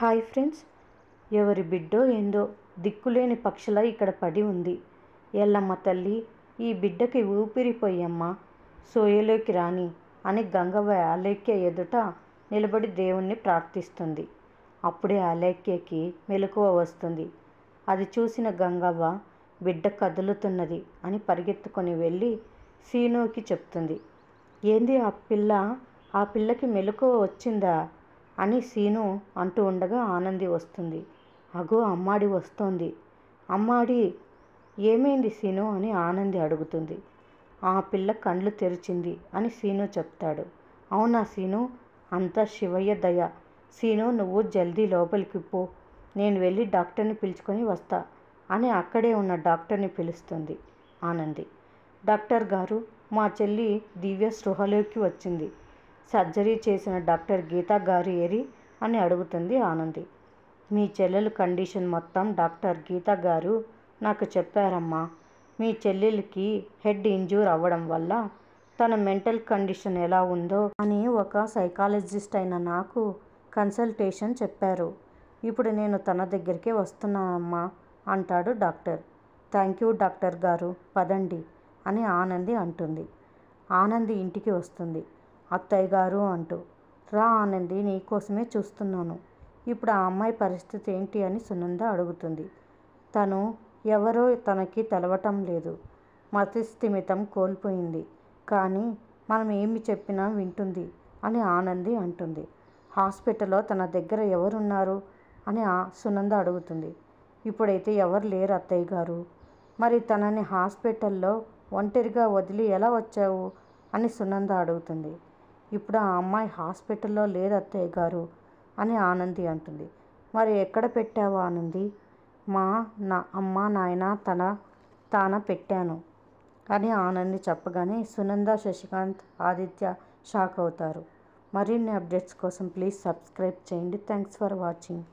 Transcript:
Hi friends, ఎవరి బిడ్డో ఏందో దిక్కులేని పక్షుల ఇక్కడ పడి ఉంది. ఎల్లమ్మ తల్లి, ఈ బిడ్డకి ఊపిరిపోయమ్మా, సోయలోకి రాని అని గంగవ్వ అలేఖ్య ఎదుట నిలబడి దేవుణ్ణి ప్రార్థిస్తుంది. అప్పుడే అలేఖ్యకి మెలకువ వస్తుంది. అది చూసిన గంగవ్వ బిడ్డ కదులుతున్నది అని పరిగెత్తుకొని వెళ్ళి సీనుకి చెప్తుంది. ఏంది ఆ పిల్లకి మెలకువ వచ్చిందా అని సీను అంటూ ఉండగా ఆనంది వస్తుంది. అగో అమ్మాడి వస్తోంది. అమ్మాడి, ఏమైంది సీను అని ఆనంది అడుగుతుంది. ఆ పిల్ల కండ్లు తెరిచింది అని సీను చెప్తాడు. అవునా సీను, అంతా శివయ్య దయ. సీను, నువ్వు జల్దీ లోపలికి పో, నేను వెళ్ళి డాక్టర్ని పిలుచుకొని వస్తా అని అక్కడే ఉన్న డాక్టర్ని పిలుస్తుంది ఆనంది. డాక్టర్ గారు, మా చెల్లి దివ్య స్పృహలోకి వచ్చింది. సర్జరీ చేసిన డాక్టర్ గీతా గారు ఏరి అని అడుగుతుంది ఆనంది. మీ చెల్లెలు కండిషన్ మొత్తం డాక్టర్ గీతా గారు నాకు చెప్పారమ్మా. మీ చెల్లెలకి హెడ్ ఇంజ్యూర్ అవ్వడం వల్ల తన మెంటల్ కండిషన్ ఎలా ఉందో అని ఒక సైకాలజిస్ట్ అయిన నాకు కన్సల్టేషన్ చెప్పారు. ఇప్పుడు నేను తన దగ్గరికే వస్తున్నానమ్మా అంటాడు డాక్టర్. థ్యాంక్ యూ డాక్టర్ గారు, పదండి అని ఆనంది అంటుంది. ఆనంది ఇంటికి వస్తుంది. అత్తయ్య గారు అంటూ, రా ఆనంది, నీకోసమే చూస్తున్నాను. ఇప్పుడు ఆ అమ్మాయి పరిస్థితి ఏంటి అని సునంద అడుగుతుంది. తను ఎవరో తనకి తెలవటం లేదు. మతిస్థిమితం కోల్పోయింది. కానీ మనం ఏమి చెప్పినా వింటుంది అని ఆనంది అంటుంది. హాస్పిటల్లో తన దగ్గర ఎవరున్నారు అని సునంద అడుగుతుంది. ఇప్పుడైతే ఎవరు లేరు అత్తయ్య గారు. మరి తనని హాస్పిటల్లో ఒంటరిగా వదిలి ఎలా వచ్చావు అని సునంద అడుగుతుంది. ఇప్పుడు ఆ అమ్మాయి హాస్పిటల్లో లేదు అత్తయ్య గారు అని ఆనంది అంటుంది. మరి ఎక్కడ పెట్టావు ఆనంది? అమ్మ నాయన తాన పెట్టాను అని ఆనంది చెప్పగానే సునంద, శశికాంత్, ఆదిత్య షాక్ అవుతారు. మరిన్ని అప్డేట్స్ కోసం ప్లీజ్ సబ్స్క్రైబ్ చేయండి. Thanks for watching.